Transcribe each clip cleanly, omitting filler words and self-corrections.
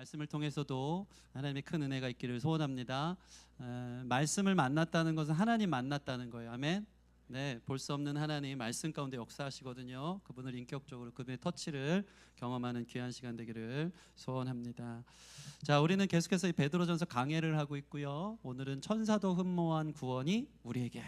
말씀을 통해서도 하나님의 큰 은혜가 있기를 소원합니다. 말씀을 만났다는 것은 하나님 만났다는 거예요. 아멘. 네, 볼 수 없는 하나님 말씀 가운데 역사하시거든요. 그분을 인격적으로 그분의 터치를 경험하는 귀한 시간 되기를 소원합니다. 자, 우리는 계속해서 이 베드로전서 강해를 하고 있고요. 오늘은 천사도 흠모한 구원이 우리에게,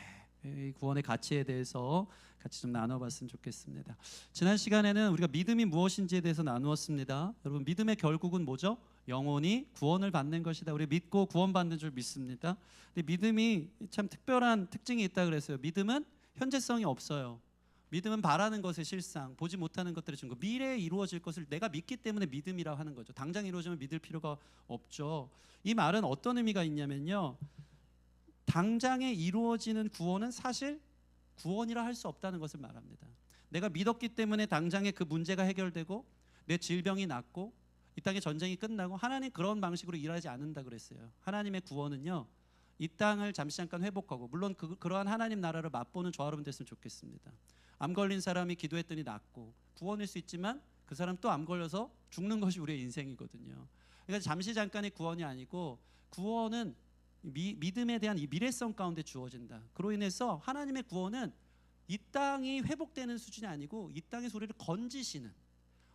이 구원의 가치에 대해서 같이 좀 나눠봤으면 좋겠습니다. 지난 시간에는 우리가 믿음이 무엇인지에 대해서 나누었습니다. 여러분, 믿음의 결국은 뭐죠? 영혼이 구원을 받는 것이다. 우리 믿고 구원받는 줄 믿습니다. 근데 믿음이 참 특별한 특징이 있다 그랬어요. 믿음은 현재성이 없어요. 믿음은 바라는 것의 실상, 보지 못하는 것들의 증거, 미래에 이루어질 것을 내가 믿기 때문에 믿음이라고 하는 거죠. 당장 이루어지면 믿을 필요가 없죠. 이 말은 어떤 의미가 있냐면요, 당장에 이루어지는 구원은 사실 구원이라 할 수 없다는 것을 말합니다. 내가 믿었기 때문에 당장에 그 문제가 해결되고 내 질병이 낫고 이 땅의 전쟁이 끝나고, 하나님 그런 방식으로 일하지 않는다 그랬어요. 하나님의 구원은요, 이 땅을 잠시 잠깐 회복하고, 물론 그러한 하나님 나라를 맛보는 저와 여러분 됐으면 좋겠습니다. 암 걸린 사람이 기도했더니 낫고 구원일 수 있지만 그 사람 또 암 걸려서 죽는 것이 우리의 인생이거든요. 그러니까 잠시 잠깐의 구원이 아니고, 구원은 믿음에 대한 이 미래성 가운데 주어진다. 그로 인해서 하나님의 구원은 이 땅이 회복되는 수준이 아니고 이 땅에서 우리를 건지시는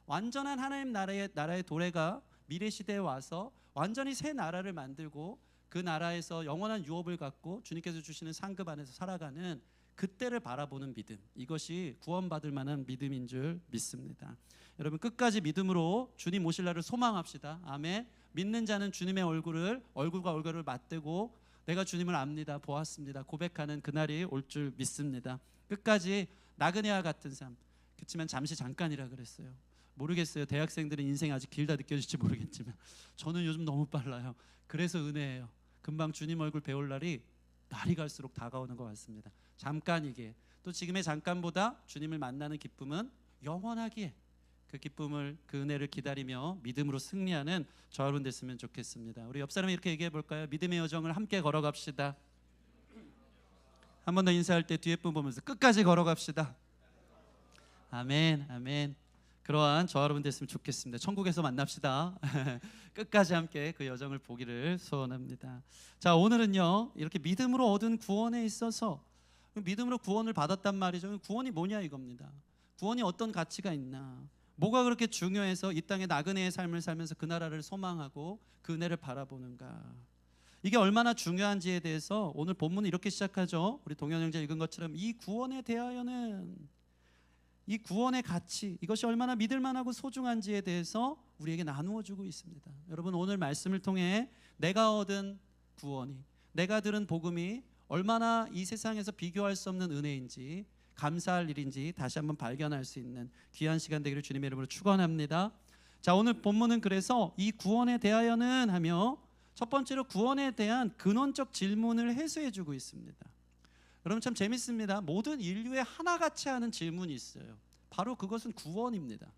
완전한 하나님 나라의 도래가 미래 시대에 와서 완전히 새 나라를 만들고 그 나라에서 영원한 유업을 갖고 주님께서 주시는 상급 안에서 살아가는 그때를 바라보는 믿음, 이것이 구원받을 만한 믿음인 줄 믿습니다. 여러분, 끝까지 믿음으로 주님 오실 날을 소망합시다. 아멘. 믿는 자는 주님의 얼굴과 얼굴을 맞대고 내가 주님을 압니다, 보았습니다, 고백하는 그날이 올 줄 믿습니다. 끝까지 나그네와 같은 삶, 그렇지만 잠시 잠깐이라 그랬어요. 모르겠어요. 대학생들은 인생이 아직 길다 느껴질지 모르겠지만 저는 요즘 너무 빨라요. 그래서 은혜예요. 금방 주님 얼굴 배울 날이 갈수록 다가오는 것 같습니다. 잠깐이기에, 또 지금의 잠깐보다 주님을 만나는 기쁨은 영원하기에, 그 기쁨을, 그 은혜를 기다리며 믿음으로 승리하는 저 여러분 됐으면 좋겠습니다. 우리 옆 사람이 이렇게 얘기해 볼까요? 믿음의 여정을 함께 걸어갑시다. 한 번 더 인사할 때 뒤에 분 보면서 끝까지 걸어갑시다. 아멘, 아멘. 그러한 저 여러분 됐으면 좋겠습니다. 천국에서 만납시다. 끝까지 함께 그 여정을 보기를 소원합니다. 자, 오늘은요, 이렇게 믿음으로 얻은 구원에 있어서, 믿음으로 구원을 받았단 말이죠. 구원이 뭐냐 이겁니다. 구원이 어떤 가치가 있나, 뭐가 그렇게 중요해서 이 땅에 나그네의 삶을 살면서 그 나라를 소망하고 그 은혜를 바라보는가, 이게 얼마나 중요한지에 대해서 오늘 본문은 이렇게 시작하죠. 우리 동현 형제 읽은 것처럼 이 구원에 대하여는, 이 구원의 가치, 이것이 얼마나 믿을만하고 소중한지에 대해서 우리에게 나누어 주고 있습니다. 여러분, 오늘 말씀을 통해 내가 얻은 구원이, 내가 들은 복음이 얼마나 이 세상에서 비교할 수 없는 은혜인지, 감사할 일인지 다시 한번 발견할 수 있는 귀한 시간 되기를 주님의 이름으로 축원합니다. 자, 오늘 본문은 그래서 이 구원에 대하여는 하며 첫 번째로 구원에 대한 근원적 질문을 해소해 주고 있습니다. 여러분, 참 재밌습니다. 모든 인류에 하나같이 하는 질문이 있어요. 바로 그것은 구원입니다.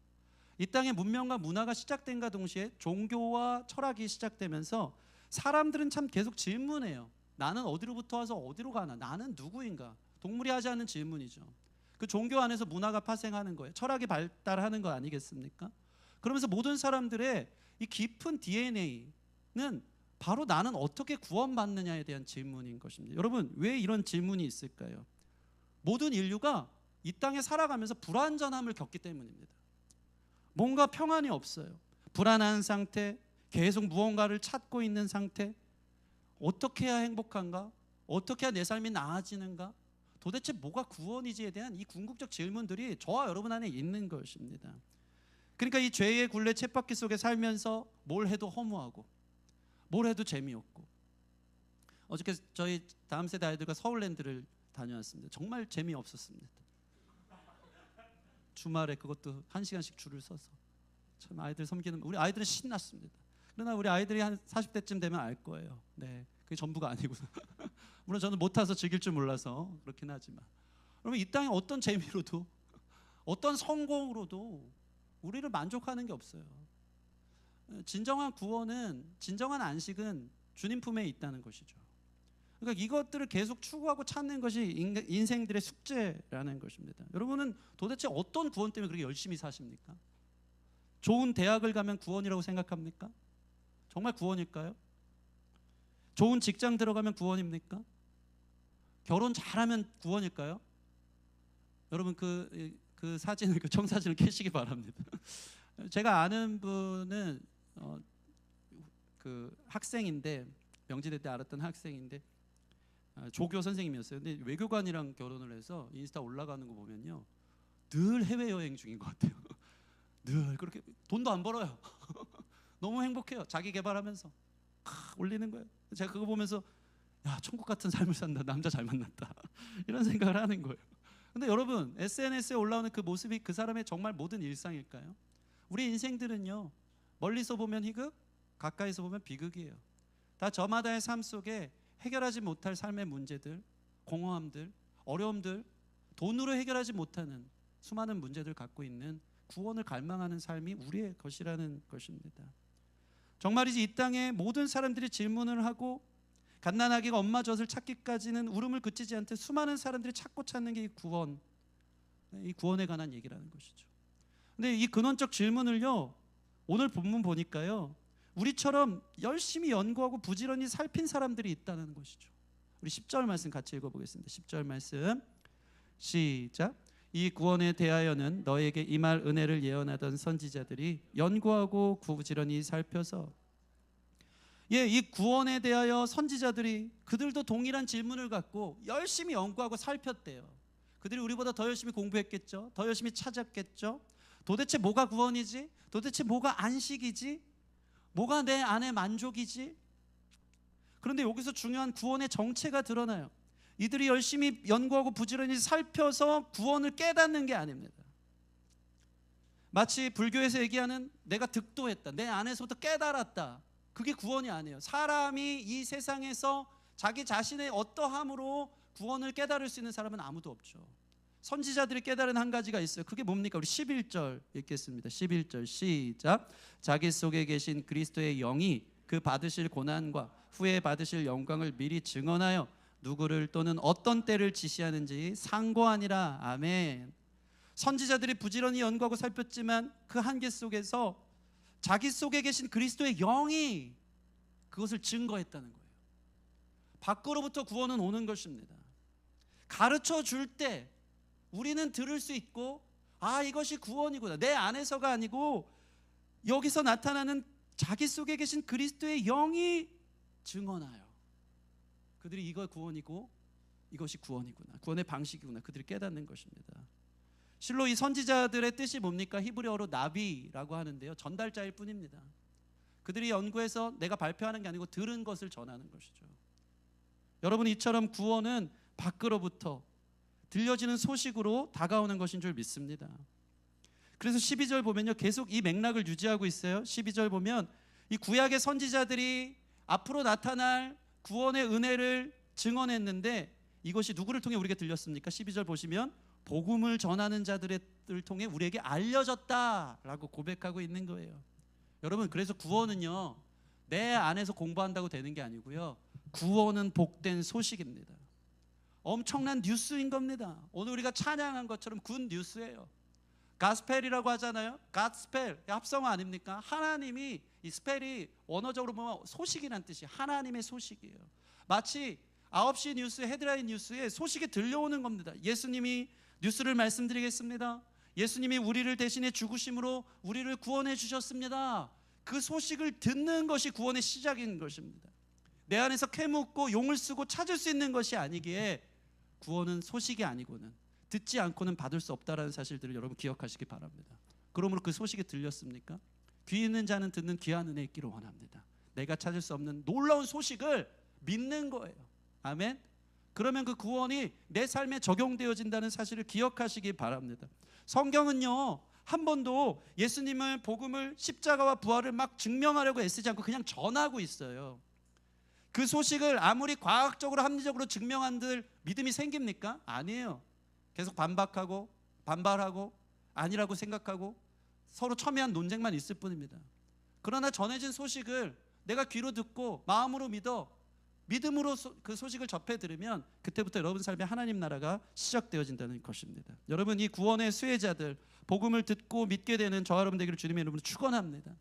이 땅의 문명과 문화가 시작된과 동시에 종교와 철학이 시작되면서 사람들은 참 계속 질문해요. 나는 어디로부터 와서 어디로 가나? 나는 누구인가? 동물이 하지 않는 질문이죠. 그 종교 안에서 문화가 파생하는 거예요. 철학이 발달하는 거 아니겠습니까? 그러면서 모든 사람들의 이 깊은 DNA는 바로 나는 어떻게 구원받느냐에 대한 질문인 것입니다. 여러분, 왜 이런 질문이 있을까요? 모든 인류가 이 땅에 살아가면서 불완전함을 겪기 때문입니다. 뭔가 평안이 없어요. 불안한 상태, 계속 무언가를 찾고 있는 상태. 어떻게 해야 행복한가? 어떻게 해야 내 삶이 나아지는가? 도대체 뭐가 구원이지에 대한 이 궁극적 질문들이 저와 여러분 안에 있는 것입니다. 그러니까 이 죄의 굴레 쳇바퀴 속에 살면서 뭘 해도 허무하고 뭘 해도 재미없고, 어저께 저희 다음 세대 아이들과 서울랜드를 다녀왔습니다. 정말 재미없었습니다. 주말에 그것도 1시간씩 줄을 서서 참 아이들 섬기는, 우리 아이들은 신났습니다. 그러나 우리 아이들이 한 40대쯤 되면 알 거예요. 네, 그게 전부가 아니고 물론 저는 못 타서 즐길 줄 몰라서 그렇긴 하지만, 여러분, 이 땅에 어떤 재미로도 어떤 성공으로도 우리를 만족하는 게 없어요. 진정한 구원은, 진정한 안식은 주님 품에 있다는 것이죠. 그러니까 이것들을 계속 추구하고 찾는 것이 인생들의 숙제라는 것입니다. 여러분은 도대체 어떤 구원 때문에 그렇게 열심히 사십니까? 좋은 대학을 가면 구원이라고 생각합니까? 정말 구원일까요? 좋은 직장 들어가면 구원입니까? 결혼 잘하면 구원일까요? 여러분 그 사진을, 그 청사진을 캐시기 바랍니다. 제가 아는 분은 그 학생인데, 명지대 때 알았던 학생인데 조교 선생님이었어요. 근데 외교관이랑 결혼을 해서 인스타 올라가는 거 보면요, 늘 해외여행 중인 것 같아요. 늘 그렇게 돈도 안 벌어요. 너무 행복해요. 자기 개발하면서 올리는 거예요. 제가 그거 보면서 야, 천국 같은 삶을 산다, 남자 잘 만났다, 이런 생각을 하는 거예요. 근데 여러분, SNS에 올라오는 그 모습이 그 사람의 정말 모든 일상일까요? 우리 인생들은요, 멀리서 보면 희극, 가까이서 보면 비극이에요. 다 저마다의 삶 속에 해결하지 못할 삶의 문제들, 공허함들, 어려움들, 돈으로 해결하지 못하는 수많은 문제들 갖고 있는 구원을 갈망하는 삶이 우리의 것이라는 것입니다. 정말이지 이 땅에 모든 사람들이 질문을 하고 갓난아기가 엄마 젖을 찾기까지는 울음을 그치지 않듯 수많은 사람들이 찾는 게 이 구원에 관한 얘기라는 것이죠. 근데 이 근원적 질문을요, 오늘 본문 보니까요, 우리처럼 열심히 연구하고 부지런히 살핀 사람들이 있다는 것이죠. 우리 10절 말씀 같이 읽어보겠습니다. 10절 말씀 시작. 이 구원에 대하여는 너에게 임할 은혜를 예언하던 선지자들이 연구하고 부지런히 살펴서, 이 구원에 대하여 선지자들이 그들도 동일한 질문을 갖고 열심히 연구하고 살폈대요. 그들이 우리보다 더 열심히 공부했겠죠. 더 열심히 찾았겠죠. 도대체 뭐가 구원이지? 도대체 뭐가 안식이지? 뭐가 내 안의 만족이지? 그런데 여기서 중요한 구원의 정체가 드러나요. 이들이 열심히 연구하고 부지런히 살펴서 구원을 깨닫는 게 아닙니다. 마치 불교에서 얘기하는 내가 득도했다, 내 안에서부터 깨달았다, 그게 구원이 아니에요. 사람이 이 세상에서 자기 자신의 어떠함으로 구원을 깨달을 수 있는 사람은 아무도 없죠. 선지자들이 깨달은 한 가지가 있어요. 그게 뭡니까? 우리 11절 읽겠습니다. 11절 시작. 자기 속에 계신 그리스도의 영이 그 받으실 고난과 후에 받으실 영광을 미리 증언하여 누구를 또는 어떤 때를 지시하는지 상고하니라. 아멘. 선지자들이 부지런히 연구하고 살폈지만 그 한계 속에서 자기 속에 계신 그리스도의 영이 그것을 증거했다는 거예요. 밖으로부터 구원은 오는 것입니다. 가르쳐 줄 때 우리는 들을 수 있고, 아, 이것이 구원이구나, 내 안에서가 아니고 여기서 나타나는 자기 속에 계신 그리스도의 영이 증언하여 그들이 이거 구원이고 이것이 구원이구나, 구원의 방식이구나, 그들이 깨닫는 것입니다. 실로 이 선지자들의 뜻이 뭡니까? 히브리어로 나비라고 하는데요, 전달자일 뿐입니다. 그들이 연구해서 내가 발표하는 게 아니고 들은 것을 전하는 것이죠. 여러분, 이처럼 구원은 밖으로부터 들려지는 소식으로 다가오는 것인 줄 믿습니다. 그래서 12절 보면요, 계속 이 맥락을 유지하고 있어요. 12절 보면 이 구약의 선지자들이 앞으로 나타날 구원의 은혜를 증언했는데 이것이 누구를 통해 우리에게 들렸습니까? 12절 보시면 복음을 전하는 자들을 통해 우리에게 알려졌다라고 고백하고 있는 거예요. 여러분, 그래서 구원은요, 내 안에서 공부한다고 되는 게 아니고요, 구원은 복된 소식입니다. 엄청난 뉴스인 겁니다. 오늘 우리가 찬양한 것처럼 굿 뉴스예요. 가스펠이라고 하잖아요. 가스펠, 합성어 아닙니까? 하나님이, 이 스펠이 원어적으로 보면 소식이란 뜻이, 하나님의 소식이에요. 마치 9시 뉴스, 헤드라인 뉴스에 소식이 들려오는 겁니다. 예수님이, 뉴스를 말씀드리겠습니다, 예수님이 우리를 대신해 죽으심으로 우리를 구원해 주셨습니다. 그 소식을 듣는 것이 구원의 시작인 것입니다. 내 안에서 캐묻고 용을 쓰고 찾을 수 있는 것이 아니기에 구원은 소식이 아니고는, 듣지 않고는 받을 수 없다라는 사실들을 여러분 기억하시기 바랍니다. 그러므로 그 소식이 들렸습니까? 귀 있는 자는 듣는 귀한 은혜 있기를 원합니다. 내가 찾을 수 없는 놀라운 소식을 믿는 거예요. 아멘. 그러면 그 구원이 내 삶에 적용되어진다는 사실을 기억하시기 바랍니다. 성경은요, 한 번도 예수님을, 복음을, 십자가와 부활을 막 증명하려고 애쓰지 않고 그냥 전하고 있어요. 그 소식을 아무리 과학적으로 합리적으로 증명한들 믿음이 생깁니까? 아니에요. 계속 반박하고 반발하고 아니라고 생각하고 서로 첨예한 논쟁만 있을 뿐입니다. 그러나 전해진 소식을 내가 귀로 듣고 마음으로 믿어 믿음으로 그 소식을 접해 들으면 그때부터 여러분 삶에 하나님 나라가 시작되어진다는 것입니다. 여러분, 이 구원의 수혜자들, 복음을 듣고 믿게 되는 저와 여러분 되기를 주님의 이름으로 축원합니다.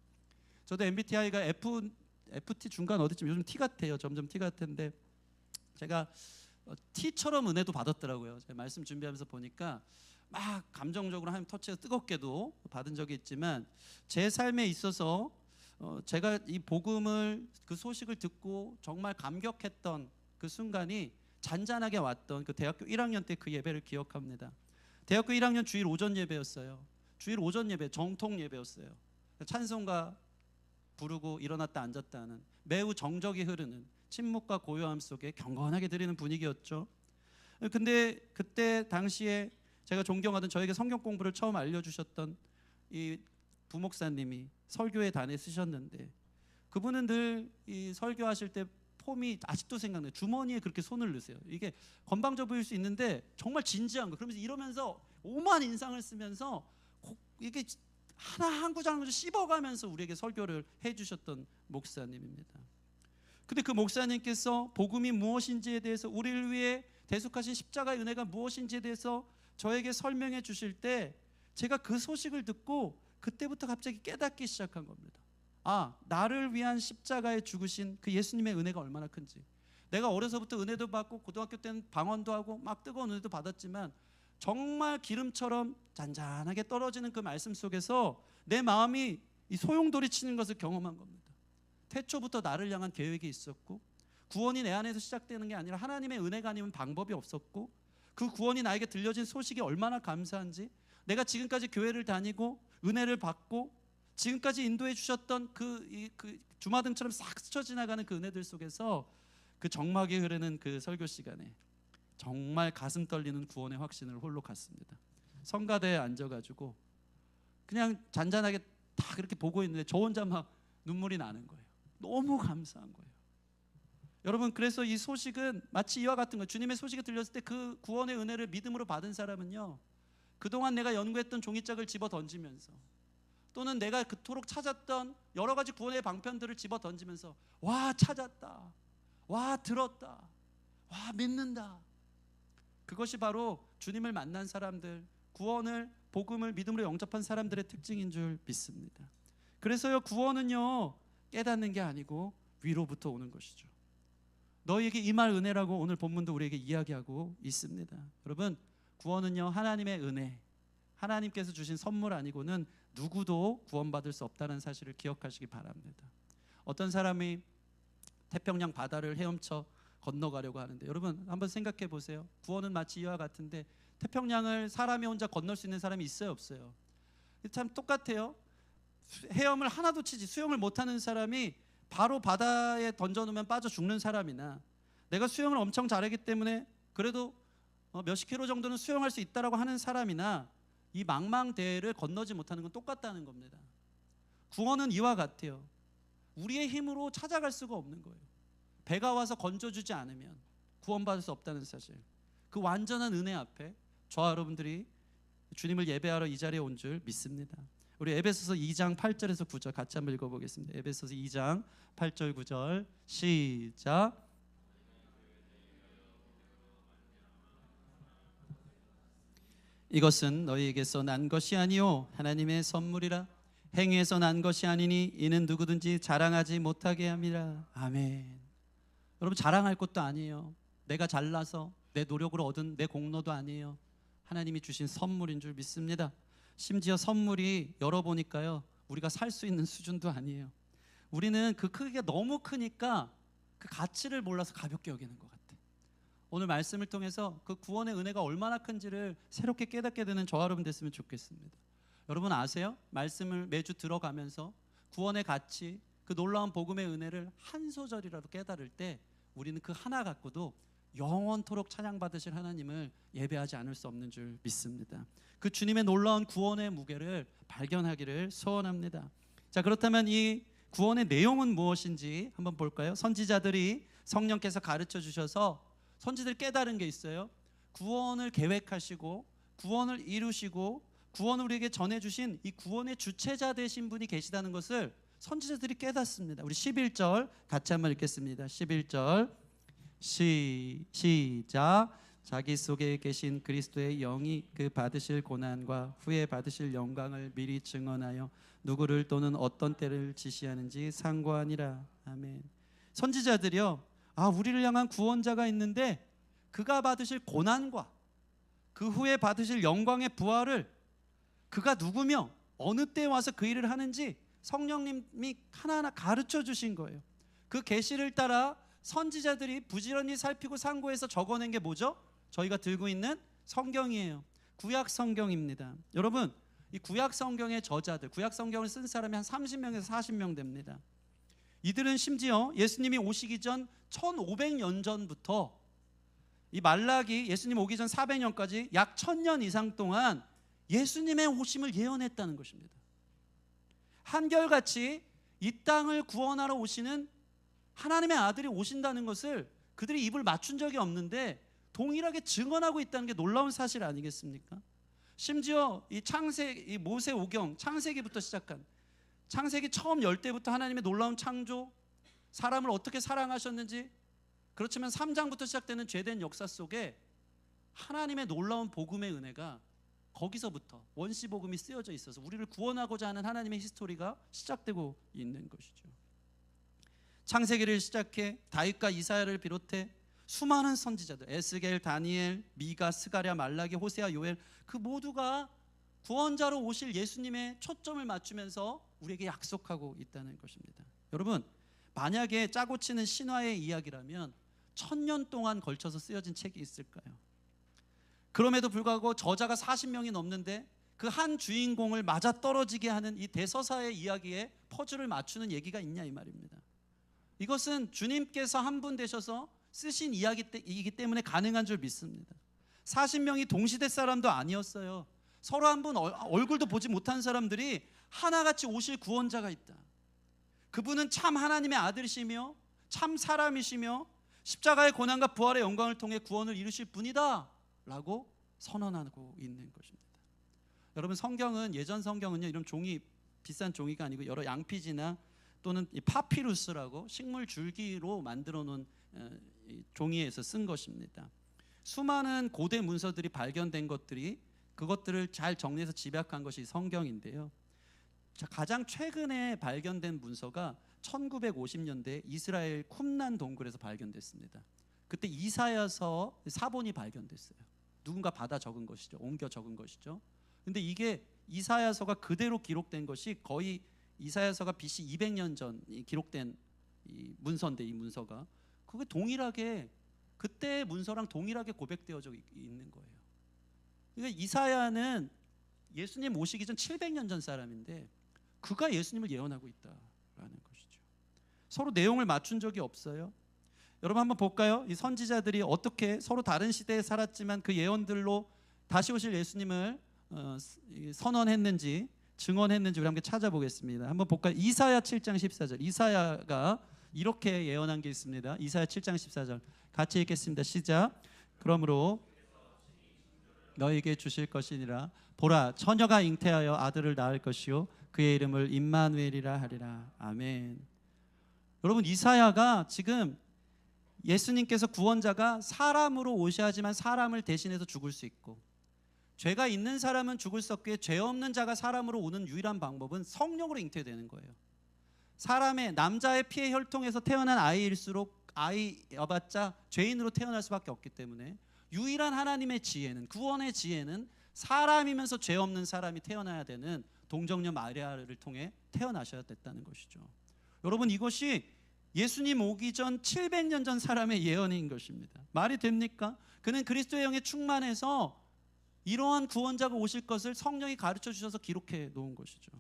저도 MBTI가 FT 중간 어디쯤 요즘 T 같아요. 점점 T 같은데 제가 T처럼 은혜도 받았더라고요. 제가 말씀 준비하면서 보니까 막 감정적으로 하나님 터치해서 뜨겁게도 받은 적이 있지만 제 삶에 있어서 제가 이 복음을 그 소식을 듣고 정말 감격했던 그 순간이 잔잔하게 왔던 그 대학교 1학년 때 그 예배를 기억합니다. 대학교 1학년 주일 오전 예배였어요. 주일 오전 예배 정통 예배였어요. 찬송가 부르고 일어났다 앉았다 하는 매우 정적이 흐르는 침묵과 고요함 속에 경건하게 드리는 분위기였죠. 근데 그때 당시에 제가 존경하던 저에게 성경 공부를 처음 알려주셨던 이 부목사님이 설교의 단에 쓰셨는데 그분은 늘 이 설교하실 때 폼이 아직도 생각나요. 주머니에 그렇게 손을 넣으세요. 이게 건방져 보일 수 있는데 정말 진지한 거. 그러면서 이러면서 오만 인상을 쓰면서 이게 하나 한 구절 한 구절 씹어가면서 우리에게 설교를 해주셨던 목사님입니다. 근데 그 목사님께서 복음이 무엇인지에 대해서 우리를 위해 대속하신 십자가의 은혜가 무엇인지에 대해서 저에게 설명해 주실 때 제가 그 소식을 듣고 그때부터 갑자기 깨닫기 시작한 겁니다. 아, 나를 위한 십자가에 죽으신 그 예수님의 은혜가 얼마나 큰지. 내가 어려서부터 은혜도 받고 고등학교 때는 방언도 하고 막 뜨거운 은혜도 받았지만 정말 기름처럼 잔잔하게 떨어지는 그 말씀 속에서 내 마음이 이 소용돌이 치는 것을 경험한 겁니다. 태초부터 나를 향한 계획이 있었고 구원이 내 안에서 시작되는 게 아니라 하나님의 은혜가 아니면 방법이 없었고 그 구원이 나에게 들려진 소식이 얼마나 감사한지 내가 지금까지 교회를 다니고 은혜를 받고 지금까지 인도해 주셨던 그 주마등처럼 싹 스쳐 지나가는 그 은혜들 속에서 그 정막이 흐르는 그 설교 시간에 정말 가슴 떨리는 구원의 확신을 홀로 갖습니다. 성가대에 앉아가지고 그냥 잔잔하게 다 그렇게 보고 있는데 저 혼자 막 눈물이 나는 거예요. 너무 감사한 거예요. 여러분, 그래서 이 소식은 마치 이와 같은 거예요. 주님의 소식이 들렸을 때 그 구원의 은혜를 믿음으로 받은 사람은요, 그동안 내가 연구했던 종이짝을 집어 던지면서 또는 내가 그토록 찾았던 여러 가지 구원의 방편들을 집어 던지면서 와, 찾았다, 와, 들었다, 와, 믿는다. 그것이 바로 주님을 만난 사람들, 구원을, 복음을 믿음으로 영접한 사람들의 특징인 줄 믿습니다. 그래서요, 구원은요 깨닫는 게 아니고 위로부터 오는 것이죠. 너희에게 임할 은혜라고 오늘 본문도 우리에게 이야기하고 있습니다. 여러분, 구원은요 하나님의 은혜, 하나님께서 주신 선물 아니고는 누구도 구원받을 수 없다는 사실을 기억하시기 바랍니다. 어떤 사람이 태평양 바다를 헤엄쳐 건너가려고 하는데, 여러분 한번 생각해 보세요. 구원은 마치 이와 같은데 태평양을 사람이 혼자 건널 수 있는 사람이 있어요, 없어요? 참 똑같아요. 헤엄을 하나도 치지 수영을 못하는 사람이 바로 바다에 던져놓으면 빠져 죽는 사람이나, 내가 수영을 엄청 잘하기 때문에 그래도 몇십 킬로 정도는 수영할 수 있다라고 하는 사람이나 이 망망대해를 건너지 못하는 건 똑같다는 겁니다. 구원은 이와 같아요. 우리의 힘으로 찾아갈 수가 없는 거예요. 배가 와서 건져주지 않으면 구원받을 수 없다는 사실, 그 완전한 은혜 앞에 저와 여러분들이 주님을 예배하러 이 자리에 온 줄 믿습니다. 우리 에베소서 2장 8절에서 9절 같이 한번 읽어보겠습니다. 에베소서 2장 8절 9절 시작. 이것은 너희에게서 난 것이 아니요 하나님의 선물이라. 행위에서 난 것이 아니니 이는 누구든지 자랑하지 못하게 함이라. 아멘. 여러분, 자랑할 것도 아니에요. 내가 잘나서 내 노력으로 얻은 내 공로도 아니에요. 하나님이 주신 선물인 줄 믿습니다. 심지어 선물이 열어보니까요, 우리가 살 수 있는 수준도 아니에요. 우리는 그 크기가 너무 크니까 그 가치를 몰라서 가볍게 여기는 것 같아요. 오늘 말씀을 통해서 그 구원의 은혜가 얼마나 큰지를 새롭게 깨닫게 되는 저와 여러분 됐으면 좋겠습니다. 여러분 아세요? 말씀을 매주 들어가면서 구원의 가치, 그 놀라운 복음의 은혜를 한 소절이라도 깨달을 때 우리는 그 하나 갖고도 영원토록 찬양받으실 하나님을 예배하지 않을 수 없는 줄 믿습니다. 그 주님의 놀라운 구원의 무게를 발견하기를 소원합니다. 자, 그렇다면 이 구원의 내용은 무엇인지 한번 볼까요? 선지자들이 성령께서 가르쳐 주셔서 선지들 깨달은 게 있어요. 구원을 계획하시고 구원을 이루시고 구원을 우리에게 전해주신 이 구원의 주체자 되신 분이 계시다는 것을 선지자들이 깨닫습니다. 우리 11절 같이 한번 읽겠습니다. 11절 시작. 자기 속에 계신 그리스도의 영이 그 받으실 고난과 후에 받으실 영광을 미리 증언하여 누구를 또는 어떤 때를 지시하는지 상고하니라. 아멘. 선지자들이요, 우리를 향한 구원자가 있는데 그가 받으실 고난과 그 후에 받으실 영광의 부활을, 그가 누구며 어느 때에 와서 그 일을 하는지 성령님이 하나하나 가르쳐 주신 거예요. 그 계시를 따라 선지자들이 부지런히 살피고 상고해서 적어낸 게 뭐죠? 저희가 들고 있는 성경이에요. 구약 성경입니다. 여러분, 이 구약 성경의 저자들, 구약 성경을 쓴 사람이 한 30명에서 40명 됩니다. 이들은 심지어 예수님이 오시기 전 1500년 전부터 이 말라기, 예수님 오기 전 400년까지 약 1000년 이상 동안 예수님의 오심을 예언했다는 것입니다. 한결같이 이 땅을 구원하러 오시는 하나님의 아들이 오신다는 것을 그들이 입을 맞춘 적이 없는데 동일하게 증언하고 있다는 게 놀라운 사실 아니겠습니까? 심지어 이 모세오경, 창세기부터 시작한, 창세기 처음 열 때부터 하나님의 놀라운 창조, 사람을 어떻게 사랑하셨는지, 그렇지만 3장부터 시작되는 죄된 역사 속에 하나님의 놀라운 복음의 은혜가 거기서부터 원시복음이 쓰여져 있어서 우리를 구원하고자 하는 하나님의 히스토리가 시작되고 있는 것이죠. 창세기를 시작해 다윗과 이사야를 비롯해 수많은 선지자들, 에스겔, 다니엘, 미가, 스가랴, 말라기, 호세아, 요엘, 그 모두가 구원자로 오실 예수님의 초점을 맞추면서 우리에게 약속하고 있다는 것입니다. 여러분, 만약에 짜고 치는 신화의 이야기라면 1000년 동안 걸쳐서 쓰여진 책이 있을까요? 그럼에도 불구하고 저자가 40명이 넘는데 그 한 주인공을 맞아떨어지게 하는 이 대서사의 이야기에 퍼즐을 맞추는 얘기가 있냐 이 말입니다. 이것은 주님께서 한 분 되셔서 쓰신 이야기이기 때문에 가능한 줄 믿습니다. 40명이 동시대 사람도 아니었어요. 서로 한 분 얼굴도 보지 못한 사람들이 하나같이 오실 구원자가 있다. 그분은 참 하나님의 아들이시며 참 사람이시며 십자가의 고난과 부활의 영광을 통해 구원을 이루실 분이다 라고 선언하고 있는 것입니다. 여러분, 성경은, 예전 성경은요, 이런 종이, 비싼 종이가 아니고 여러 양피지나 또는 이 파피루스라고 식물 줄기로 만들어 놓은 종이에서 쓴 것입니다. 수많은 고대 문서들이 발견된 것들이, 그것들을 잘 정리해서 집약한 것이 성경인데요. 가장 최근에 발견된 문서가 1950년대 이스라엘 쿰란 동굴에서 발견됐습니다. 그때 이사야서 사본이 발견됐어요. 누군가 받아 적은 것이죠. 옮겨 적은 것이죠. 근데 이게 이사야서가 그대로 기록된 것이 거의 이사야서가 BC 200년 전 기록된 이 문서인데, 이 문서가 그게 동일하게 그때의 문서랑 동일하게 고백되어져 있는 거예요. 그러니까 이사야는 예수님 오시기 전 700년 전 사람인데 그가 예수님을 예언하고 있다라는 것이죠. 서로 내용을 맞춘 적이 없어요. 여러분, 한번 볼까요? 이 선지자들이 어떻게 서로 다른 시대에 살았지만 그 예언들로 다시 오실 예수님을 선언했는지, 증언했는지 우리 함께 찾아보겠습니다. 한번 볼까요? 이사야 7장 14절. 이사야가 이렇게 예언한 게 있습니다. 이사야 7장 14절 같이 읽겠습니다. 시작. 그러므로 너에게 주실 것이니라. 보라, 처녀가 잉태하여 아들을 낳을 것이요 그의 이름을 임마누엘이라 하리라. 아멘. 여러분, 이사야가 지금 예수님께서 구원자가 사람으로 오셔야지만 사람을 대신해서 죽을 수 있고, 죄가 있는 사람은 죽을 수 없기에 죄 없는 자가 사람으로 오는 유일한 방법은 성령으로 잉태되는 거예요. 사람의, 남자의 피의 혈통에서 태어난 아이일수록 아이여봤자 죄인으로 태어날 수밖에 없기 때문에 유일한 하나님의 지혜는, 구원의 지혜는 사람이면서 죄 없는 사람이 태어나야 되는 동정녀 마리아를 통해 태어나셔야 됐다는 것이죠. 여러분, 이것이 예수님 오기 전 700년 전 사람의 예언인 것입니다. 말이 됩니까? 그는 그리스도의 영에 충만해서 이러한 구원자가 오실 것을 성령이 가르쳐 주셔서 기록해 놓은 것이죠.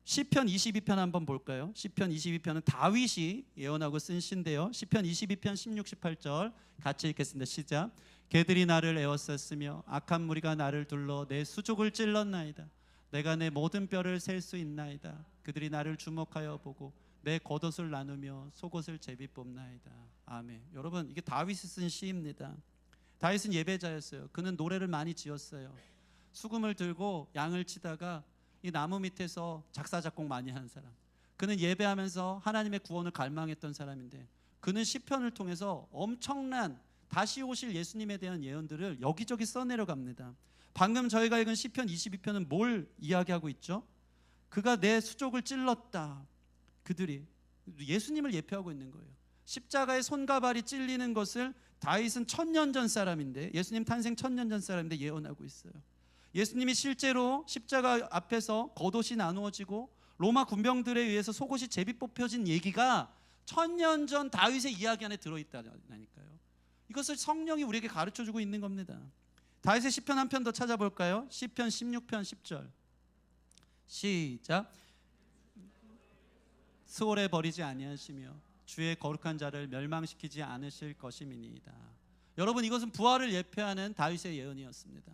시편 22편 한번 볼까요? 시편 22편은 다윗이 예언하고 쓴 시인데요. 시편 22편 16, 18절 같이 읽겠습니다. 시작. 개들이 나를 에워쌌으며 악한 무리가 나를 둘러 내 수족을 찔렀나이다. 내가 내 모든 뼈를 셀 수 있나이다. 그들이 나를 주목하여 보고 내 겉옷을 나누며 속옷을 제비 뽑나이다. 아멘. 여러분, 이게 다윗이 쓴 시입니다. 다윗은 예배자였어요. 그는 노래를 많이 지었어요. 수금을 들고 양을 치다가 이 나무 밑에서 작사 작곡 많이 하는 사람. 그는 예배하면서 하나님의 구원을 갈망했던 사람인데 그는 시편을 통해서 엄청난 다시 오실 예수님에 대한 예언들을 여기저기 써내려 갑니다. 방금 저희가 읽은 시편 22편은 뭘 이야기하고 있죠? 그가 내 수족을 찔렀다. 그들이 예수님을 예표하고 있는 거예요. 십자가에 손과 발이 찔리는 것을 다윗은 1000년 전 사람인데, 예수님 탄생 1000년 전 사람인데 예언하고 있어요. 예수님이 실제로 십자가 앞에서 겉옷이 나누어지고 로마 군병들에 의해서 속옷이 제비 뽑혀진 얘기가 1000년 전 다윗의 이야기 안에 들어있다니까요. 이것을 성령이 우리에게 가르쳐주고 있는 겁니다. 다윗의 시편 한 편 더 찾아볼까요? 시편 16편 10절 시작. 수월에 버리지 아니하시며 주의 거룩한 자를 멸망시키지 않으실 것임이니이다. 여러분, 이것은 부활을 예표하는 다윗의 예언이었습니다.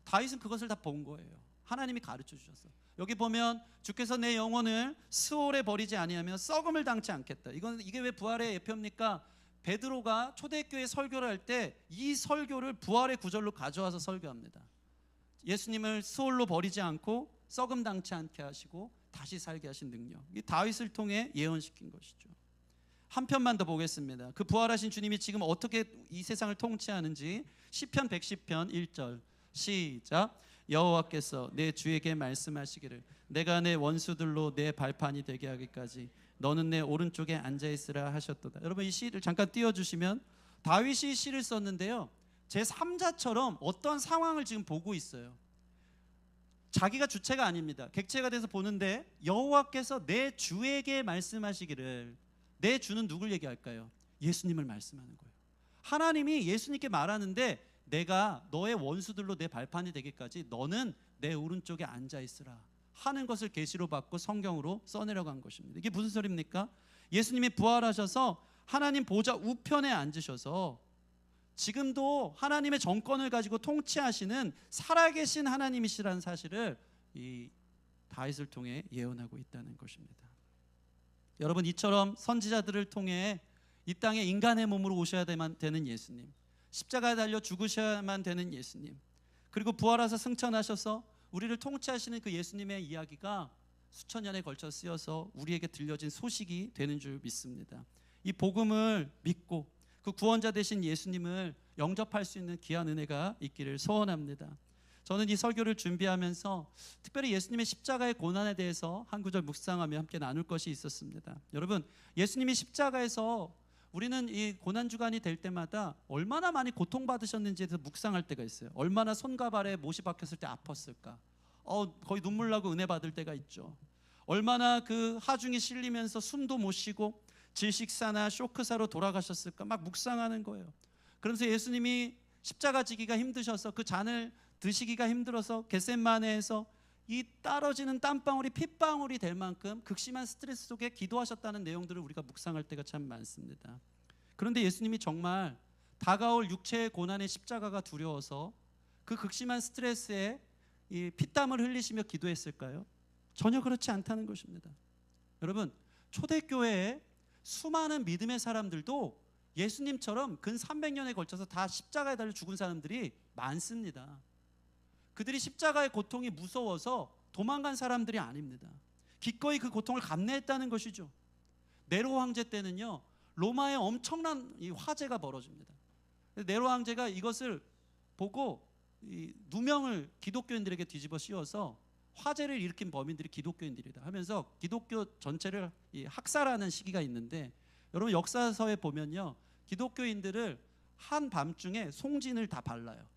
다윗은 그것을 다 본 거예요. 하나님이 가르쳐 주셨어. 여기 보면 주께서 내 영혼을 수월에 버리지 아니하며 썩음을 당치 않겠다. 이게 왜 부활의 예표입니까? 베드로가 초대교회 설교를 할 때 이 설교를 부활의 구절로 가져와서 설교합니다. 예수님을 수월로 버리지 않고 썩음 당치 않게 하시고 다시 살게 하신 능력, 이 다윗을 통해 예언시킨 것이죠. 한 편만 더 보겠습니다. 그 부활하신 주님이 지금 어떻게 이 세상을 통치하는지 시편 110편 1절 시작. 여호와께서 내 주에게 말씀하시기를 내가 내 원수들로 내 발판이 되게 하기까지 너는 내 오른쪽에 앉아있으라 하셨도다. 여러분, 이 시를 잠깐 띄워주시면, 다윗이 시를 썼는데요, 제3자처럼 어떤 상황을 지금 보고 있어요. 자기가 주체가 아닙니다. 객체가 돼서 보는데, 여호와께서 내 주에게 말씀하시기를, 내 주는 누굴 얘기할까요? 예수님을 말씀하는 거예요. 하나님이 예수님께 말하는데, 내가 너의 원수들로 내 발판이 되기까지 너는 내 오른쪽에 앉아있으라 하는 것을 계시로 받고 성경으로 써내려간 것입니다. 이게 무슨 소리입니까? 예수님이 부활하셔서 하나님 보좌 우편에 앉으셔서 지금도 하나님의 정권을 가지고 통치하시는 살아계신 하나님이시라는 사실을 이 다윗을 통해 예언하고 있다는 것입니다. 여러분, 이처럼 선지자들을 통해 이 땅에 인간의 몸으로 오셔야만 되는 예수님, 십자가에 달려 죽으셔야만 되는 예수님, 그리고 부활하셔서 승천하셔서 우리를 통치하시는 그 예수님의 이야기가 수천 년에 걸쳐 쓰여서 우리에게 들려진 소식이 되는 줄 믿습니다. 이 복음을 믿고 그 구원자 되신 예수님을 영접할 수 있는 귀한 은혜가 있기를 소원합니다. 저는 이 설교를 준비하면서 특별히 예수님의 십자가의 고난에 대해서 한 구절 묵상하며 함께 나눌 것이 있었습니다. 여러분, 예수님이 십자가에서 우리는 이 고난주간이 될 때마다 얼마나 많이 고통받으셨는지에 대해서 묵상할 때가 있어요. 얼마나 손과 발에 못이 박혔을 때 아팠을까. 거의 눈물 나고 은혜 받을 때가 있죠. 얼마나 그 하중이 실리면서 숨도 못 쉬고 질식사나 쇼크사로 돌아가셨을까 막 묵상하는 거예요. 그러면서 예수님이 십자가 지기가 힘드셔서 그 잔을 드시기가 힘들어서 겟세마네에서 이 떨어지는 땀방울이 핏방울이 될 만큼 극심한 스트레스 속에 기도하셨다는 내용들을 우리가 묵상할 때가 참 많습니다. 그런데 예수님이 정말 다가올 육체의 고난의 십자가가 두려워서 그 극심한 스트레스에 이 피땀을 흘리시며 기도했을까요? 전혀 그렇지 않다는 것입니다. 여러분, 초대교회에 수많은 믿음의 사람들도 예수님처럼 근 300년에 걸쳐서 다 십자가에 달려 죽은 사람들이 많습니다. 그들이 십자가의 고통이 무서워서 도망간 사람들이 아닙니다. 기꺼이 그 고통을 감내했다는 것이죠. 네로 황제 때는요, 로마에 엄청난 이 화재가 벌어집니다. 네로 황제가 이것을 보고 이 누명을 기독교인들에게 뒤집어 씌워서 화재를 일으킨 범인들이 기독교인들이다 하면서 기독교 전체를 학살하는 시기가 있는데, 여러분 역사서에 보면요, 기독교인들을 한밤중에 송진을 다 발라요.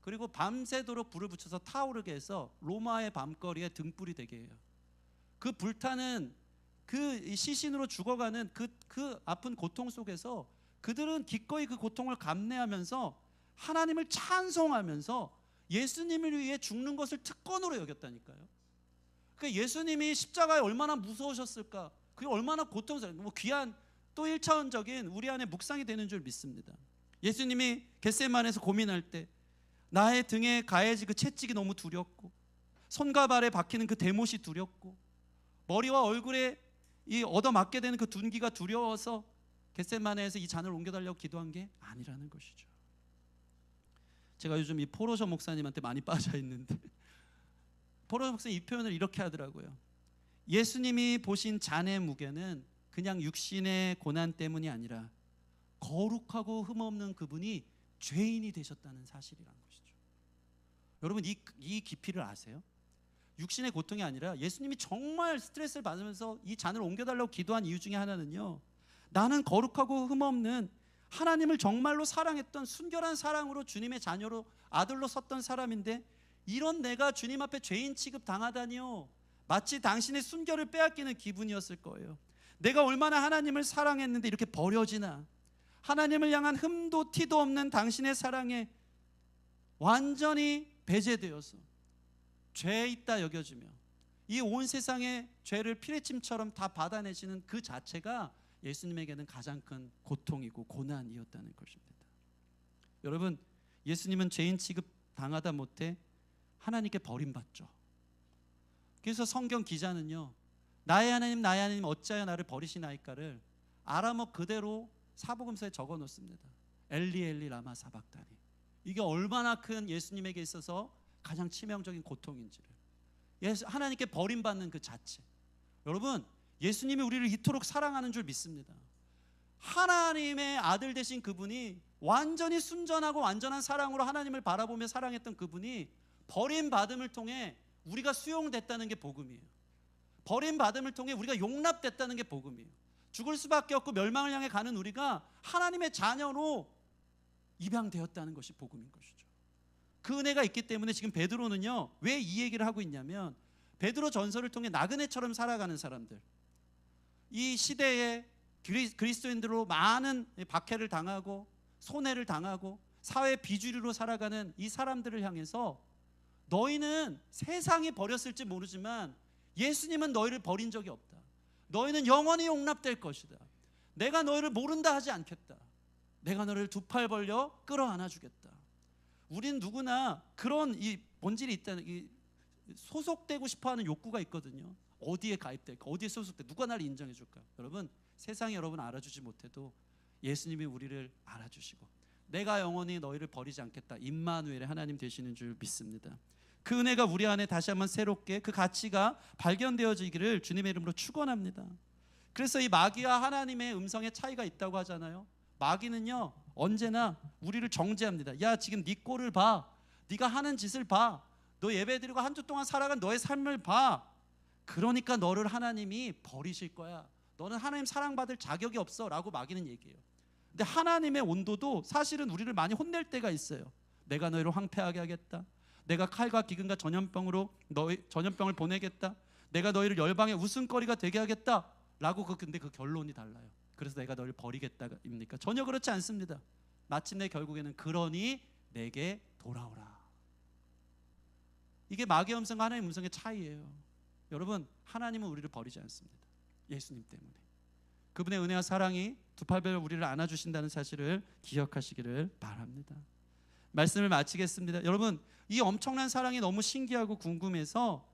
그리고 밤새도록 불을 붙여서 타오르게 해서 로마의 밤거리에 등불이 되게 해요. 그 불타는 그 시신으로 죽어가는 그 아픈 고통 속에서 그들은 기꺼이 그 고통을 감내하면서 하나님을 찬송하면서 예수님을 위해 죽는 것을 특권으로 여겼다니까요. 그러니까 예수님이 십자가에 얼마나 무서우셨을까, 그게 얼마나 고통스러워, 귀한 또 1차원적인 우리 안에 묵상이 되는 줄 믿습니다. 예수님이 겟세마네에서 고민할 때 나의 등에 가해지 그 채찍이 너무 두렵고, 손과 발에 박히는 그 대못이 두렵고, 머리와 얼굴에 이 얻어맞게 되는 그 둔기가 두려워서 겟세마네에서 이 잔을 옮겨달라고 기도한 게 아니라는 것이죠. 제가 요즘 이 포로셔 목사님한테 많이 빠져 있는데, 포로셔 목사님 이 표현을 이렇게 하더라고요. 예수님이 보신 잔의 무게는 그냥 육신의 고난 때문이 아니라 거룩하고 흠없는 그분이 죄인이 되셨다는 사실이라는 것이죠. 여러분, 이 깊이를 아세요? 육신의 고통이 아니라 예수님이 정말 스트레스를 받으면서 이 잔을 옮겨달라고 기도한 이유 중에 하나는요, 나는 거룩하고 흠없는 하나님을 정말로 사랑했던 순결한 사랑으로 주님의 자녀로 아들로 섰던 사람인데 이런 내가 주님 앞에 죄인 취급 당하다니요, 마치 당신의 순결을 빼앗기는 기분이었을 거예요. 내가 얼마나 하나님을 사랑했는데 이렇게 버려지나. 하나님을 향한 흠도 티도 없는 당신의 사랑에 완전히 배제되어서 죄 있다 여겨지며 이 온 세상의 죄를 피레침처럼 다 받아내시는 그 자체가 예수님에게는 가장 큰 고통이고 고난이었다는 것입니다. 여러분, 예수님은 죄인 취급 당하다 못해 하나님께 버림받죠. 그래서 성경 기자는요, 나의 하나님 어찌하여 나를 버리시나이까를 아람어 그대로 사복음서에 적어 놓습니다. 엘리 엘리 라마 사박다니. 이게 얼마나 큰 예수님에게 있어서 가장 치명적인 고통인지를, 하나님께 버림받는 그 자체. 여러분, 예수님이 우리를 이토록 사랑하는 줄 믿습니다. 하나님의 아들 되신 그분이 완전히 순전하고 완전한 사랑으로 하나님을 바라보며 사랑했던 그분이 버림받음을 통해 우리가 수용됐다는 게 복음이에요. 버림받음을 통해 우리가 용납됐다는 게 복음이에요. 죽을 수밖에 없고 멸망을 향해 가는 우리가 하나님의 자녀로 입양되었다는 것이 복음인 것이죠. 그 은혜가 있기 때문에 지금 베드로는요, 왜 이 얘기를 하고 있냐면, 베드로 전설을 통해 나그네처럼 살아가는 사람들, 이 시대에 그리스도인들로 많은 박해를 당하고 손해를 당하고 사회 비주류로 살아가는 이 사람들을 향해서 너희는 세상이 버렸을지 모르지만 예수님은 너희를 버린 적이 없다. 너희는 영원히 용납될 것이다. 내가 너희를 모른다 하지 않겠다. 내가 너를 두 팔 벌려 끌어안아 주겠다. 우린 누구나 그런 이 본질이 있다는, 이 소속되고 싶어하는 욕구가 있거든요. 어디에 가입될까? 어디에 소속돼? 누가 나를 인정해 줄까? 여러분, 세상이 여러분 알아주지 못해도 예수님이 우리를 알아주시고 내가 영원히 너희를 버리지 않겠다, 임마누엘의 하나님 되시는 줄 믿습니다. 그 은혜가 우리 안에 다시 한번 새롭게 그 가치가 발견되어지기를 주님의 이름으로 축원합니다. 그래서 이 마귀와 하나님의 음성의 차이가 있다고 하잖아요. 마귀는요, 언제나 우리를 정죄합니다. 야, 지금 네 꼴을 봐. 네가 하는 짓을 봐. 너 예배드리고 한 주 동안 살아간 너의 삶을 봐. 그러니까 너를 하나님이 버리실 거야. 너는 하나님 사랑받을 자격이 없어 라고 마귀는 얘기해요. 근데 하나님의 온도도 사실은 우리를 많이 혼낼 때가 있어요. 내가 너희를 황폐하게 하겠다. 내가 칼과 기근과 전염병으로 전염병을 보내겠다. 내가 너희를 열방의 웃음거리가 되게 하겠다 라고. 근데 그 결론이 달라요. 그래서 내가 너를 버리겠다입니까? 전혀 그렇지 않습니다. 마침내 결국에는 그러니 내게 돌아오라. 이게 마귀의 음성과 하나님의 음성의 차이예요. 여러분, 하나님은 우리를 버리지 않습니다. 예수님 때문에. 그분의 은혜와 사랑이 두 팔 벌려 우리를 안아주신다는 사실을 기억하시기를 바랍니다. 말씀을 마치겠습니다. 여러분, 이 엄청난 사랑이 너무 신기하고 궁금해서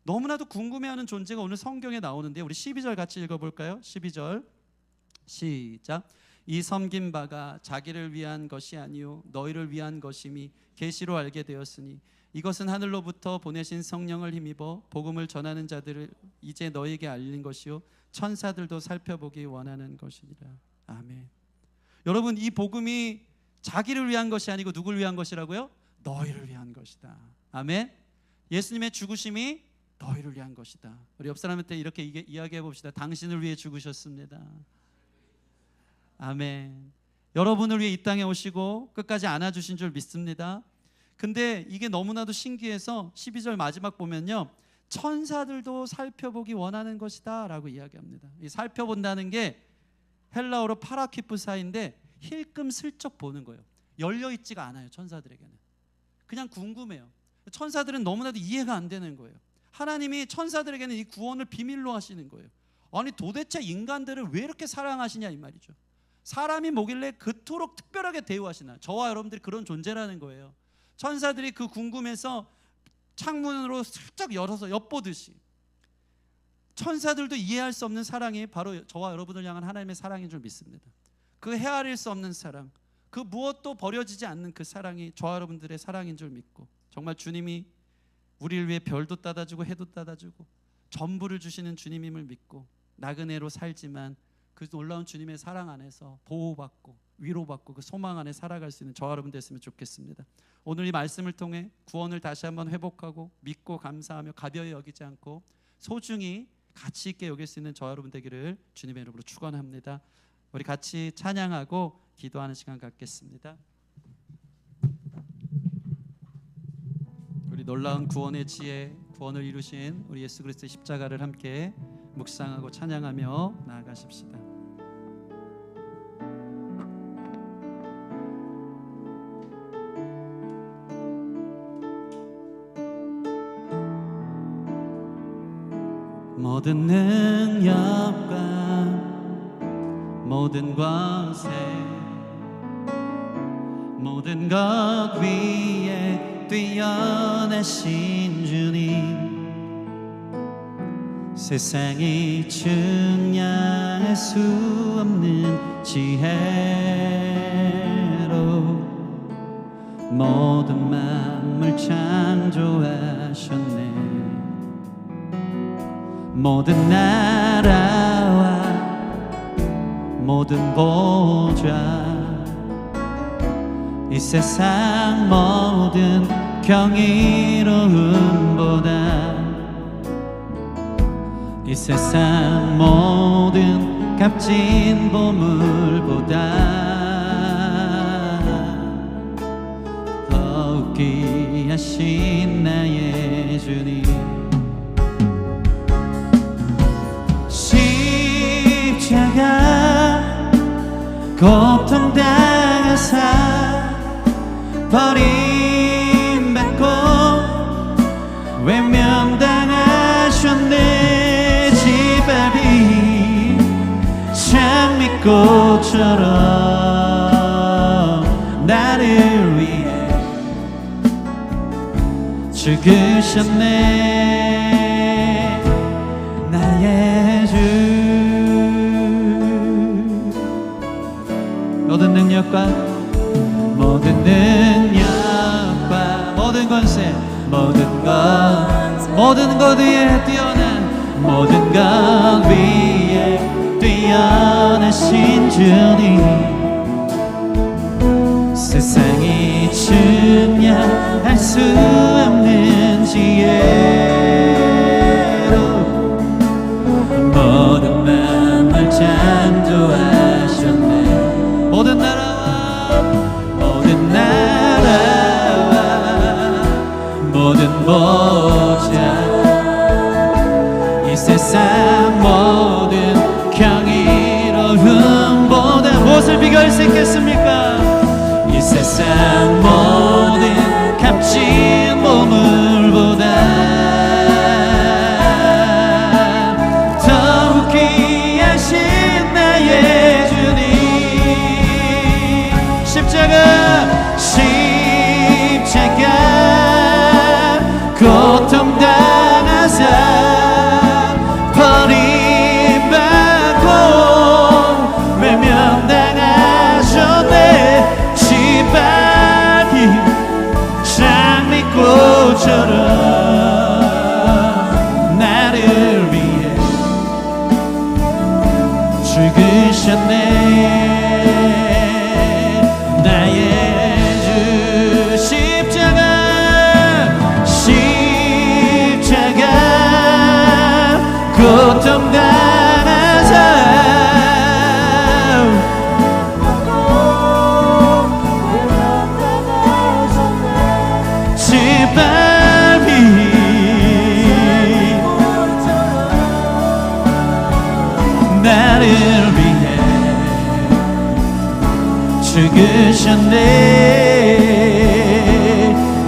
너무나도 궁금해하는 존재가 오늘 성경에 나오는데, 우리 12절 같이 읽어볼까요? 12절 시작. 이 섬긴 바가 자기를 위한 것이 아니요 너희를 위한 것임이 계시로 알게 되었으니 이것은 하늘로부터 보내신 성령을 힘입어 복음을 전하는 자들을 이제 너희에게 알린 것이요 천사들도 살펴보기 원하는 것이니라. 아멘. 여러분, 이 복음이 자기를 위한 것이 아니고 누굴 위한 것이라고요? 너희를 위한 것이다. 아멘. 예수님의 죽으심이 너희를 위한 것이다. 우리 옆 사람한테 이렇게 이야기해 봅시다. 당신을 위해 죽으셨습니다. 아멘. 여러분을 위해 이 땅에 오시고 끝까지 안아주신 줄 믿습니다. 근데 이게 너무나도 신기해서 12절 마지막 보면요, 천사들도 살펴보기 원하는 것이다 라고 이야기합니다. 이 살펴본다는 게 헬라어로 파라키프사인데 힐끔슬쩍 보는 거예요. 열려있지가 않아요. 천사들에게는 그냥 궁금해요. 천사들은 너무나도 이해가 안 되는 거예요. 하나님이 천사들에게는 이 구원을 비밀로 하시는 거예요. 아니, 도대체 인간들을 왜 이렇게 사랑하시냐 이 말이죠. 사람이 뭐길래 그토록 특별하게 대우하시나. 저와 여러분들이 그런 존재라는 거예요. 천사들이 그 궁금해서 창문으로 슬쩍 열어서 엿보듯이 천사들도 이해할 수 없는 사랑이 바로 저와 여러분을 향한 하나님의 사랑인 줄 믿습니다. 그 헤아릴 수 없는 사랑, 그 무엇도 버려지지 않는 그 사랑이 저와 여러분들의 사랑인 줄 믿고, 정말 주님이 우리를 위해 별도 따다주고 해도 따다주고 전부를 주시는 주님임을 믿고 나그네로 살지만 그 놀라운 주님의 사랑 안에서 보호받고 위로받고 그 소망 안에 살아갈 수 있는 저와 여러분 됐으면 좋겠습니다. 오늘 이 말씀을 통해 구원을 다시 한번 회복하고 믿고 감사하며 가벼이 여기지 않고 소중히 가치 있게 여길 수 있는 저와 여러분 되기를 주님의 이름으로 축원합니다. 우리 같이 찬양하고 기도하는 시간 갖겠습니다. 우리 놀라운 구원의 지혜, 구원을 이루신 우리 예수 그리스도의 십자가를 함께 묵상하고 찬양하며 나아가십시다. 모든 능력과 모든 권세 모든 것 위에 뛰어나신 주님, 세상이 측량할 수 없는 지혜로 모든 만물 창조하셨네. 모든 나라와 모든 보좌 이 세상 모든 경이로움보다 이 세상 모든 값진 보물보다 더욱 귀하신 나의 주님, 십자가 고통당하사 버림받고 외면당하셨네. 짓밟힌 장미꽃처럼 나를 위해 죽으셨네. 나의 주, 모든 능력과 모든 능력과 모든 권세 모든 것 위에 뛰어난 모든 것 위에 뛰어나신 주님, 세상이 측량할 수 없는 지혜로 모든 만물 창조하셨네. 모든 나라와 모든 보좌 이 세상 모든 경이로움보다 무엇을 비교할 수 있겠습니까? 이 세상 모든 값진 보물보다 더욱 귀하신 나의 주님, 십자가 고통당하사 버림받고 외면당하셨네. 짓밟힌 장미꽃처럼 나를 위해 죽으셨네. 나의 주 십자가 고통당하사 짓밟힌 나를 위해 죽으셨네.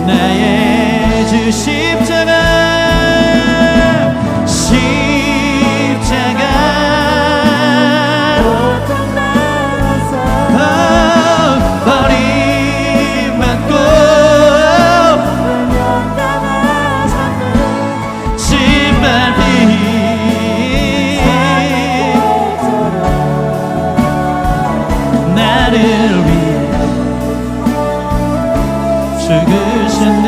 나의 주 십자가 버림받고 짓밟힌 나를 위해 죽으셨네.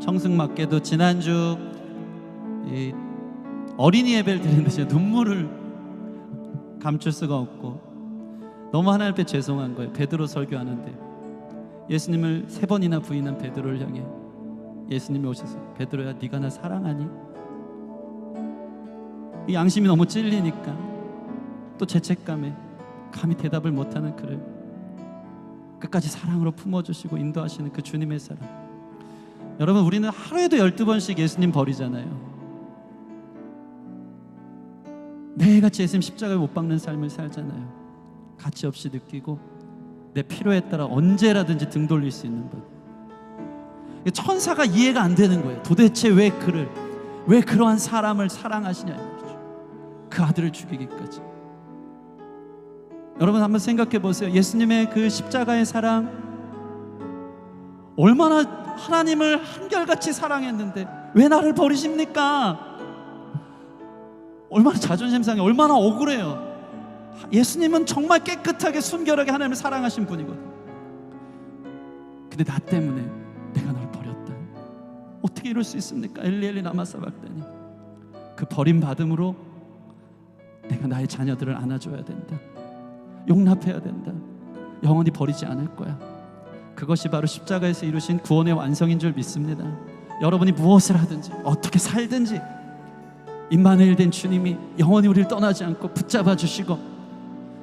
청승맞게도 지난주 이 어린이 예배를 드리는데 제가 눈물을 감출 수가 없고 너무 하나님 앞에 죄송한 거예요. 베드로 설교하는데 예수님을 3번이나 부인한 베드로를 향해 예수님이 오셔서 베드로야 네가 나 사랑하니? 이 양심이 너무 찔리니까 또 죄책감에 감히 대답을 못하는 그를 끝까지 사랑으로 품어주시고 인도하시는 그 주님의 사랑. 여러분, 우리는 하루에도 12번씩 예수님 버리잖아요. 매일같이 예수님 십자가에 못 박는 삶을 살잖아요. 가치 없이 느끼고 내 필요에 따라 언제라든지 등 돌릴 수 있는 분. 천사가 이해가 안 되는 거예요. 도대체 왜 그러한 사람을 사랑하시냐 이거죠. 그 아들을 죽이기까지. 여러분 한번 생각해 보세요. 예수님의 그 십자가의 사랑, 얼마나 하나님을 한결같이 사랑했는데 왜 나를 버리십니까? 얼마나 자존심 상해, 얼마나 억울해요. 예수님은 정말 깨끗하게 순결하게 하나님을 사랑하신 분이거든. 근데 나 때문에 내가 널 버렸다. 어떻게 이럴 수 있습니까? 엘리 라마 사박다니. 그 버림받음으로 내가 나의 자녀들을 안아줘야 된다. 용납해야 된다. 영원히 버리지 않을 거야. 그것이 바로 십자가에서 이루신 구원의 완성인 줄 믿습니다. 여러분이 무엇을 하든지 어떻게 살든지 임마누엘 된 주님이 영원히 우리를 떠나지 않고 붙잡아 주시고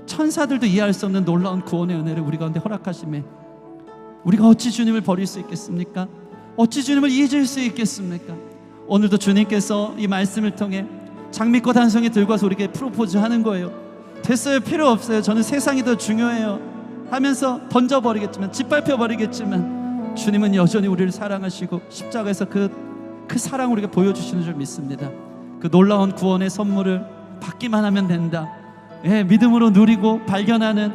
천사들도 이해할 수 없는 놀라운 구원의 은혜를 우리 가운데 허락하심에 우리가 어찌 주님을 버릴 수 있겠습니까? 어찌 주님을 잊을 수 있겠습니까? 오늘도 주님께서 이 말씀을 통해 장미꽃 한 송이 들고 와서 우리에게 프로포즈 하는 거예요. 됐어요, 필요 없어요, 저는 세상이 더 중요해요 하면서 던져버리겠지만, 짓밟혀버리겠지만 주님은 여전히 우리를 사랑하시고 십자가에서 그 사랑을 우리가 보여주시는 줄 믿습니다. 그 놀라운 구원의 선물을 받기만 하면 된다. 믿음으로 누리고 발견하는,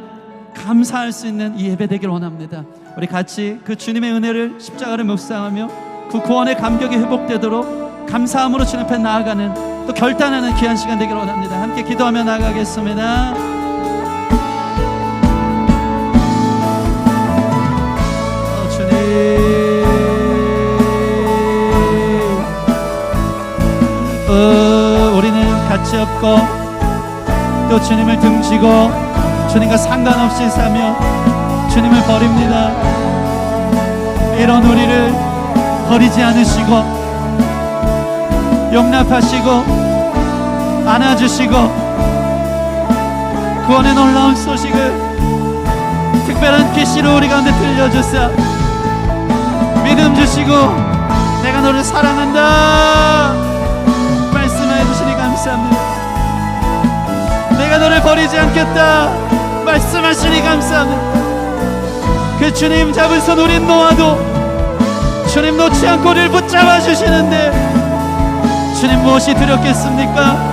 감사할 수 있는 이 예배 되길 원합니다. 우리 같이 그 주님의 은혜를, 십자가를 묵상하며 그 구원의 감격이 회복되도록 감사함으로 주님 앞에 나아가는, 또 결단하는 귀한 시간 되길 원합니다. 함께 기도하며 나아가겠습니다. 주님, 우리는 가치 없고 또 주님을 등지고 주님과 상관없이 사며 주님을 버립니다. 이런 우리를 버리지 않으시고 용납하시고 안아주시고 구원의 놀라운 소식을 특별한 계시로 우리 가운데 들려주사 믿음 주시고 내가 너를 사랑한다 말씀해 주시니 감사합니다. 내가 너를 버리지 않겠다 말씀하시니 감사합니다. 그 주님 잡은 손 우린 놓아도 주님 놓지 않고 우리를 붙잡아 주시는데 주님 무엇이 두렵겠습니까?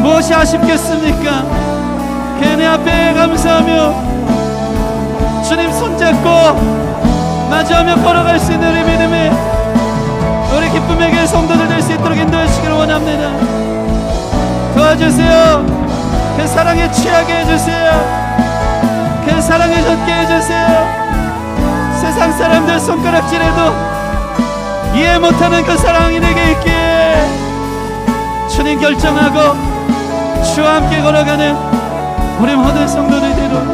무엇이 아쉽겠습니까? 그네 앞에 감사하며 주님 손잡고 마주하며 걸어갈 수 있는 우리 믿음의 우리 기쁨의 길 성도들 될 수 있도록 인도해 주시기를 원합니다. 도와주세요. 그 사랑에 취하게 해주세요. 그 사랑에 젖게 해주세요. 세상 사람들 손가락질해도 이해 못하는 그 사랑이 내게 있기에 주님 결정하고 주와 함께 걸어가는 우리 모든 성도들 되도록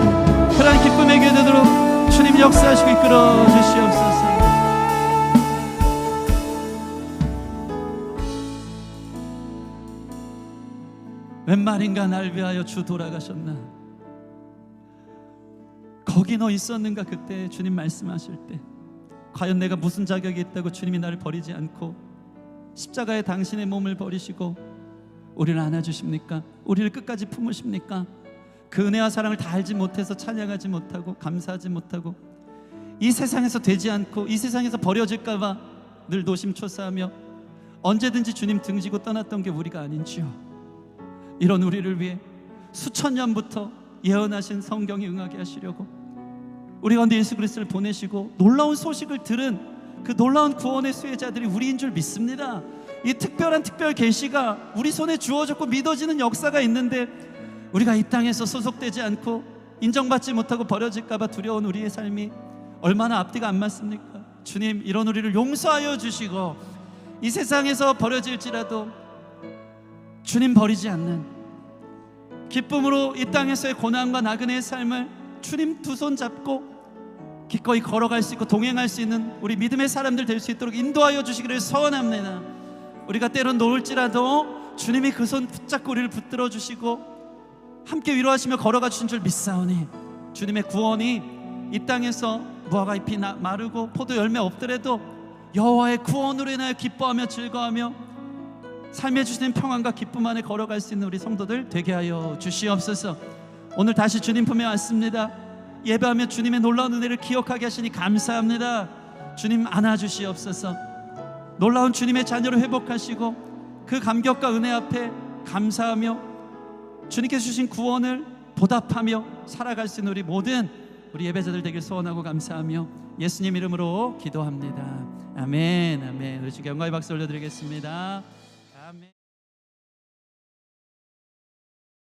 그런 기쁨의 길 되도록 주님 역사하시고 이끌어 주시옵소서. 웬 말인가 날 위하여 주 돌아가셨나. 거기 너 있었는가. 그때 주님 말씀하실 때 과연 내가 무슨 자격이 있다고 주님이 나를 버리지 않고 십자가에 당신의 몸을 버리시고 우리를 안아주십니까? 우리를 끝까지 품으십니까? 그 은혜와 사랑을 다 알지 못해서 찬양하지 못하고 감사하지 못하고 이 세상에서 되지 않고 이 세상에서 버려질까 봐 늘 노심초사하며 언제든지 주님 등지고 떠났던 게 우리가 아닌지요. 이런 우리를 위해 수천 년부터 예언하신 성경이 응하게 하시려고 우리 가운데 예수 그리스도를 보내시고 놀라운 소식을 들은 그 놀라운 구원의 수혜자들이 우리인 줄 믿습니다. 이 특별한 특별 계시가 우리 손에 주어졌고 믿어지는 역사가 있는데 우리가 이 땅에서 소속되지 않고 인정받지 못하고 버려질까 봐 두려운 우리의 삶이 얼마나 앞뒤가 안 맞습니까? 주님, 이런 우리를 용서하여 주시고 이 세상에서 버려질지라도 주님 버리지 않는 기쁨으로 이 땅에서의 고난과 나그네의 삶을 주님 두 손 잡고 기꺼이 걸어갈 수 있고 동행할 수 있는 우리 믿음의 사람들 될 수 있도록 인도하여 주시기를 소원합니다. 우리가 때론 놓을지라도 주님이 그 손 붙잡고 우리를 붙들어 주시고 함께 위로하시며 걸어가 주신 줄 믿사오니 주님의 구원이 이 땅에서 무화과 잎이 마르고 포도 열매 없더라도 여호와의 구원으로 인하여 기뻐하며 즐거워하며 삶에 주시는 평안과 기쁨 안에 걸어갈 수 있는 우리 성도들 되게 하여 주시옵소서. 오늘 다시 주님 품에 왔습니다. 예배하며 주님의 놀라운 은혜를 기억하게 하시니 감사합니다. 주님 안아주시옵소서. 놀라운 주님의 자녀로 회복하시고 그 감격과 은혜 앞에 감사하며 주님께서 주신 구원을 보답하며 살아갈 수 있는 우리 모든 우리 예배자들 되길 소원하고 감사하며 예수님 이름으로 기도합니다. 아멘. 아멘. 우리 주께 영광의 박수 올려드리겠습니다.